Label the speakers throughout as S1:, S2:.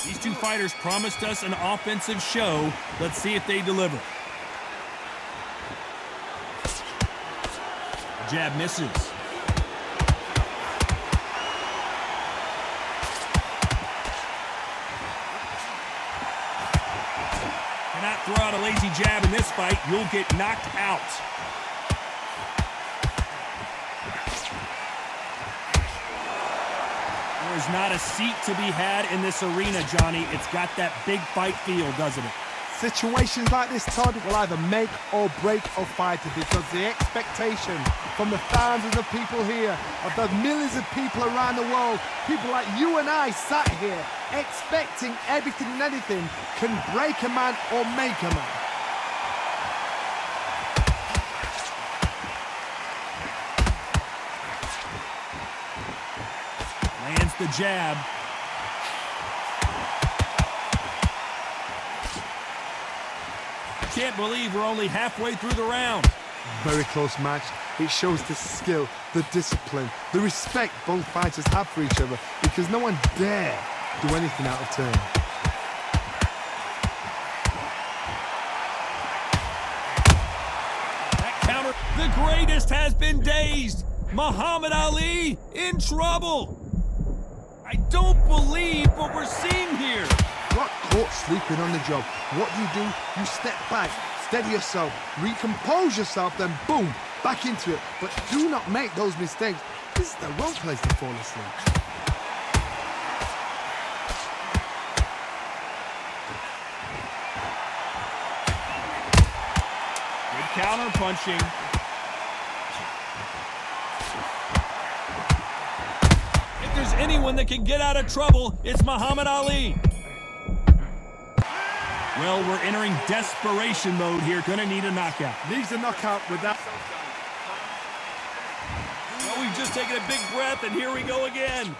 S1: These two fighters promised us an offensive show. Let's see if they deliver. Jab misses. Cannot throw out a lazy jab in this fight. You'll get knocked out. There's not a seat to be had in this arena, Johnny. It's got that big fight feel, doesn't it?
S2: Situations like this, Todd, will either make or break a fighter, because the expectation from the thousands of people here, of the millions of people around the world, people like you and I sat here expecting everything and anything, can break a man or make a man.
S1: Lands the jab. Can't believe we're only halfway through the round.
S2: Very close match. It shows the skill, the discipline, the respect both fighters have for each other, because no one dare do anything out of turn.
S1: That counter, the greatest has been dazed. Muhammad Ali in trouble. I don't believe what we're seeing here.
S2: Got caught sleeping on the job. What do? You step back, steady yourself, recompose yourself, then boom, back into it. But do not make those mistakes. This is the wrong place to fall asleep.
S1: Good counter punching. If there's anyone that can get out of trouble, it's Muhammad Ali. Well, we're entering desperation mode here. Gonna need a knockout.
S2: Needs a knockout with that.
S1: Well, we've just taken a big breath, and here we go again.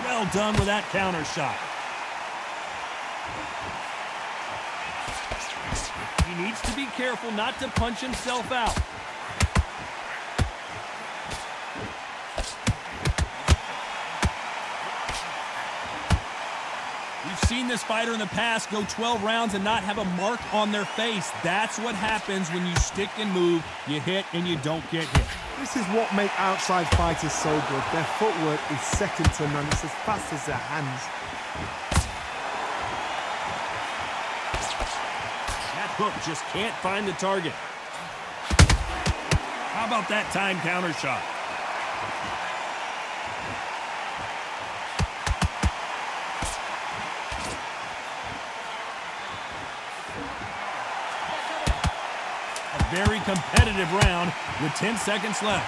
S1: Well done with that counter shot. He needs to be careful not to punch himself out. We've seen this fighter in the past go 12 rounds and not have a mark on their face. That's what happens when you stick and move, you hit and you don't get hit.
S2: This is what makes outside fighters so good. Their footwork is second to none. It's as fast as their hands.
S1: That hook just can't find the target. How about that time counter shot? A very competitive round with 10 seconds left.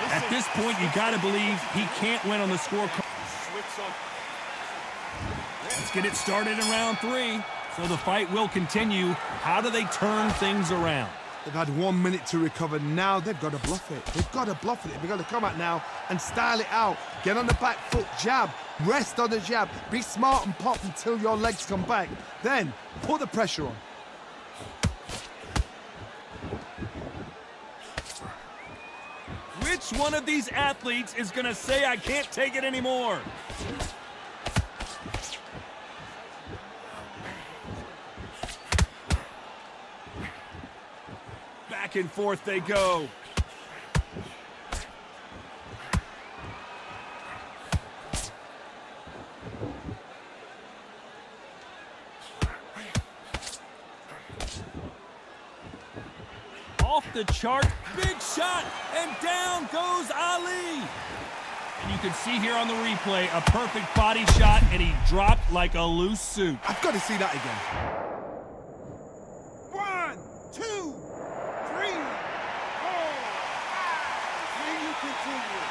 S1: At this point, you got to believe he can't win on the scorecard. Let's get it started in round 3. So the fight will continue. How do they turn things around?
S2: They've had 1 minute to recover. Now they've got to bluff it. They've got to bluff it. They've got to come out now and style it out. Get on the back foot, jab, rest on the jab. Be smart and pop until your legs come back. Then put the pressure on.
S1: Which one of these athletes is going to say, I can't take it anymore? Back and forth they go. off the chart. Big shot, and down goes Ali. And you can see here on the replay a perfect body shot, and he dropped like a loose suit.
S2: I've got to see that again.
S3: 1, 2, 3, 4, 5. Can you continue?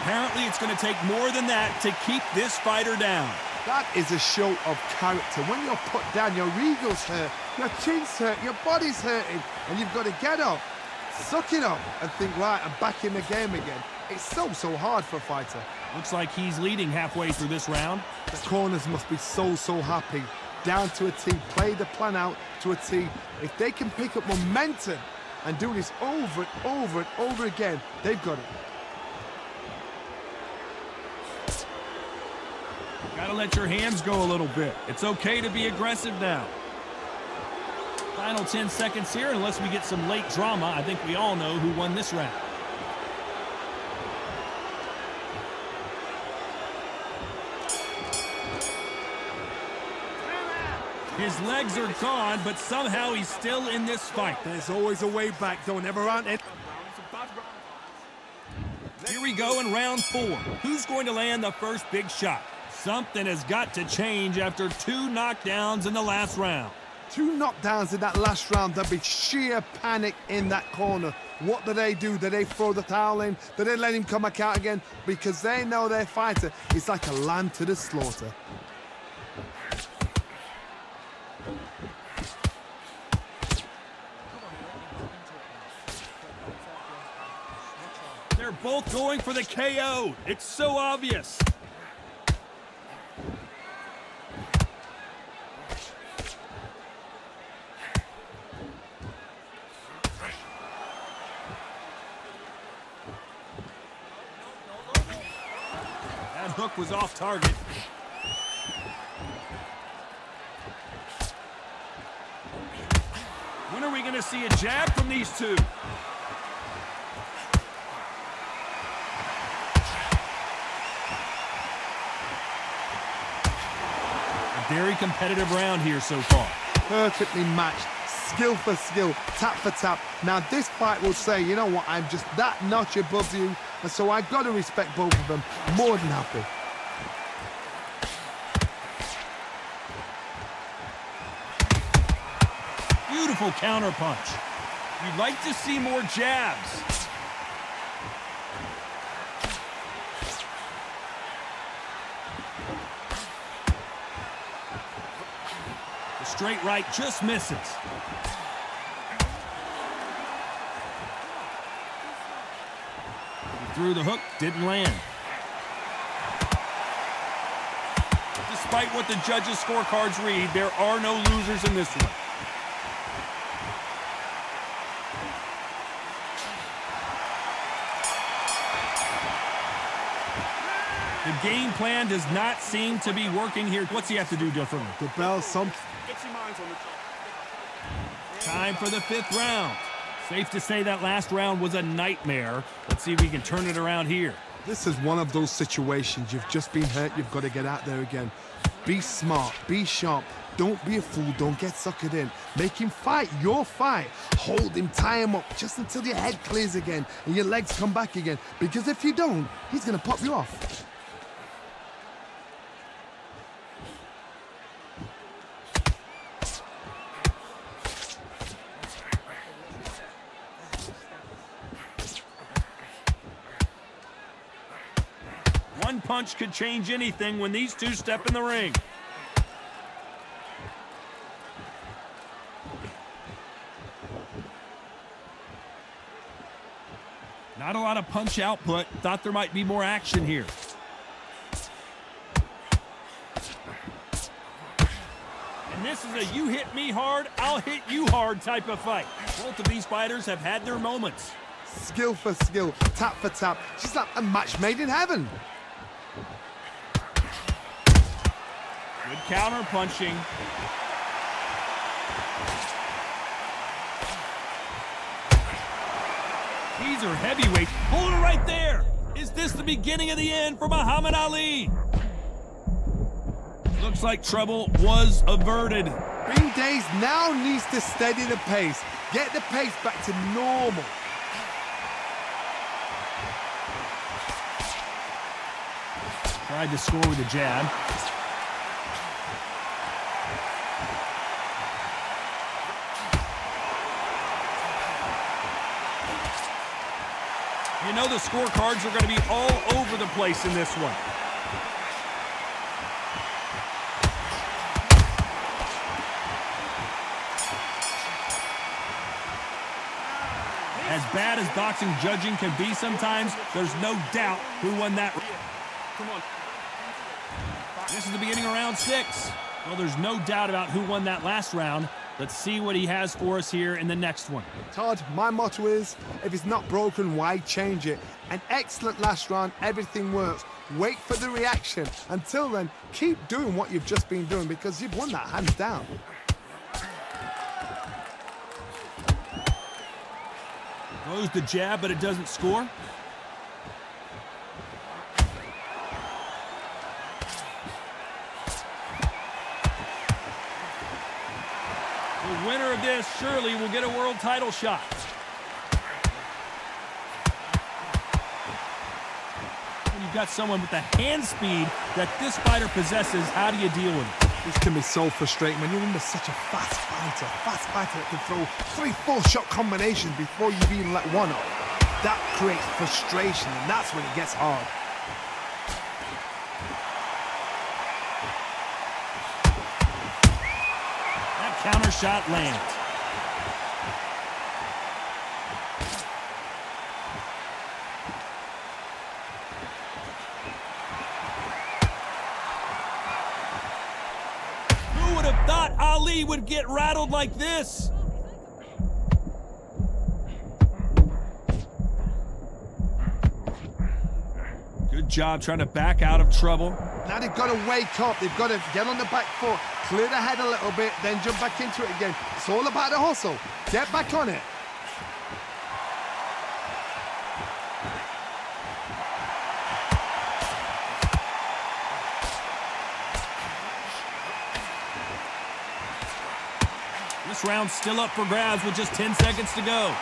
S1: Apparently, it's going to take more than that to keep this fighter down.
S2: That is a show of character. When you're put down, your ego's hurt, your chin's hurt, your body's hurting, and you've got to get up, suck it up, and think, right, I'm back in the game again. It's so hard for a fighter.
S1: Looks like he's leading halfway through this round.
S2: The corners must be so happy. Down to a T, play the plan out to a T. If they can pick up momentum and do this over and over and over again, they've got it.
S1: Gotta let your hands go a little bit. It's okay to be aggressive now. Final 10 seconds here, unless we get some late drama. I think we all know who won this round. His legs are gone, but somehow he's still in this fight.
S2: There's always a way back, don't ever run it.
S1: Here we go in round 4. Who's going to land the first big shot? Something has got to change after 2 knockdowns in the last round.
S2: 2 knockdowns in that last round. There'll be sheer panic in that corner. What do? Do they throw the towel in? Do they let him come back out again? Because they know their fighter is like a lamb to the slaughter.
S1: They're both going for the KO. It's so obvious. That hook was off target. When are we going to see a jab from these two? Very competitive round here so far.
S2: Perfectly matched, skill for skill, tap for tap. Now this fight will say, you know what, I'm just that notch above you, and so I've got to respect both of them. More than happy.
S1: Beautiful counter punch. You'd like to see more jabs. Straight right just misses. He threw the hook, didn't land. Despite what the judges' scorecards read, there are no losers in this one. The game plan does not seem to be working here. What's he have to do differently?
S2: The bell,
S1: Time for the 5th round. Safe to say that last round was a nightmare. Let's see if we can turn it around here.
S2: This is one of those situations. You've just been hurt. You've got to get out there again. Be smart. Be sharp. Don't be a fool. Don't get suckered in. Make him fight your fight. Hold him. Tie him up just until your head clears again and your legs come back again. Because if you don't, he's going to pop you off.
S1: One punch could change anything when these two step in the ring. Not a lot of punch output. Thought there might be more action here. And this is a you hit me hard, I'll hit you hard type of fight. Both of these fighters have had their moments.
S2: Skill for skill, tap for tap. She's like a match made in heaven.
S1: Good counter punching. These are heavyweights. Hold it right there. Is this the beginning of the end for Muhammad Ali? Looks like trouble was averted.
S2: Bing Days now needs to steady the pace. Get the pace back to normal.
S1: Tried to score with a jab. You know the scorecards are going to be all over the place in this one. As bad as boxing judging can be sometimes, there's no doubt who won that. Come on. This is the beginning of round 6. Well, there's no doubt about who won that last round. Let's see what he has for us here in the next one.
S2: Todd, my motto is, if it's not broken, why change it? An excellent last round, everything works. Wait for the reaction. Until then, keep doing what you've just been doing because you've won that hands down.
S1: Throws the jab, but it doesn't score. The winner of this surely will get a world title shot. When you've got someone with the hand speed that this fighter possesses, how do you deal with it?
S2: This can be so frustrating when you're under such a fast fighter that can throw 3-4 shot combinations before you've even let one up. That creates frustration, and that's when it gets hard.
S1: That counter shot lands. Who would have thought Ali would get rattled like this? Good job trying to back out of trouble.
S2: Now they've got to wake up. They've got to get on the back foot, clear the head a little bit, then jump back into it again. It's all about the hustle. Get back on it.
S1: This round's still up for grabs with just 10 seconds to go.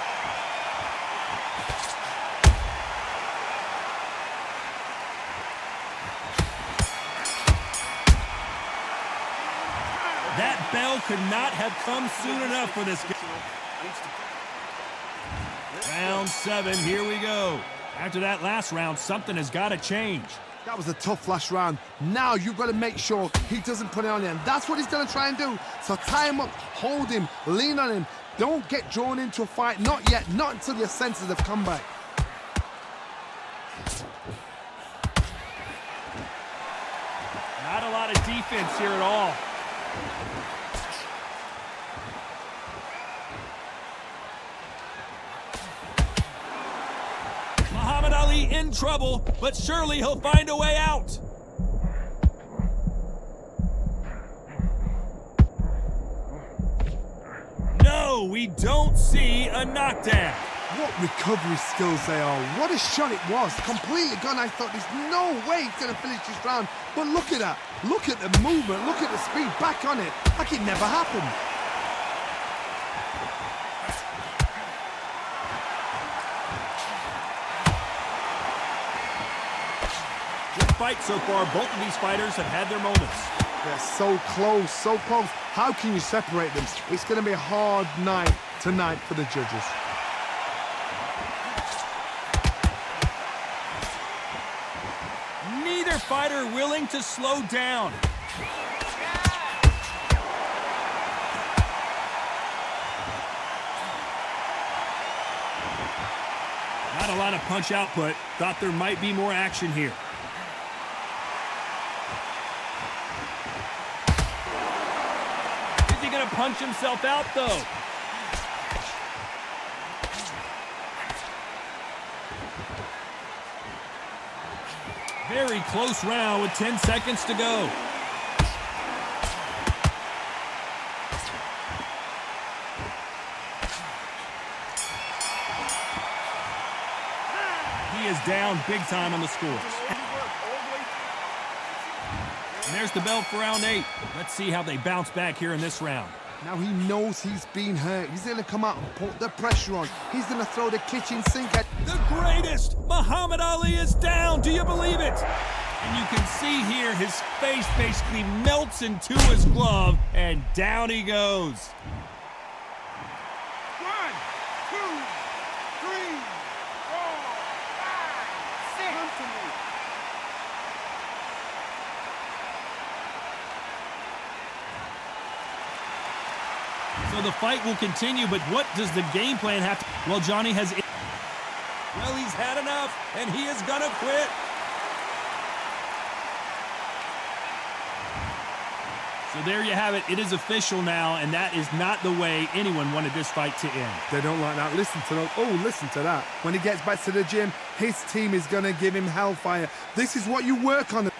S1: That bell could not have come soon enough for this game. Round 7, here we go. After that last round, something has got to change.
S2: That was a tough last round. Now you've got to make sure he doesn't put it on you. And that's what he's going to try and do. So tie him up, hold him, lean on him. Don't get drawn into a fight. Not yet. Not until your senses have come back.
S1: Not a lot of defense here at all. Muhammad Ali in trouble, but surely he'll find a way out. No, we don't see a knockdown.
S2: What recovery skills they are. What a shot it was. Completely gone. I thought there's no way he's going to finish this round. But look at that. Look at the movement. Look at the speed. Back on it. Like it never happened.
S1: Good fight so far. Both of these fighters have had their moments.
S2: They're so close, so close. How can you separate them? It's going to be a hard night tonight for the judges.
S1: Neither fighter willing to slow down. Not a lot of punch output. Thought there might be more action here. Is he going to punch himself out, though? Very close round with 10 seconds to go. He is down big time on the scores. And there's the bell for round 8. Let's see how they bounce back here in this round.
S2: Now he knows he's been hurt. He's going to come out and put the pressure on. He's going to throw the kitchen sink at...
S1: The greatest! Muhammad Ali is down! Do you believe it? And you can see here his face basically melts into his glove, and down he goes.
S3: 1, 2, 3, 4, 5, 6. Come to me.
S1: So the fight will continue, but what does the game plan have to... Well, Johnny has... Well, he's had enough, and he is gonna quit. So there you have it. It is official now, and that is not the way anyone wanted this fight to end.
S2: They don't like that. Listen to those. Oh, listen to that. When he gets back to the gym, his team is going to give him hellfire. This is what you work on.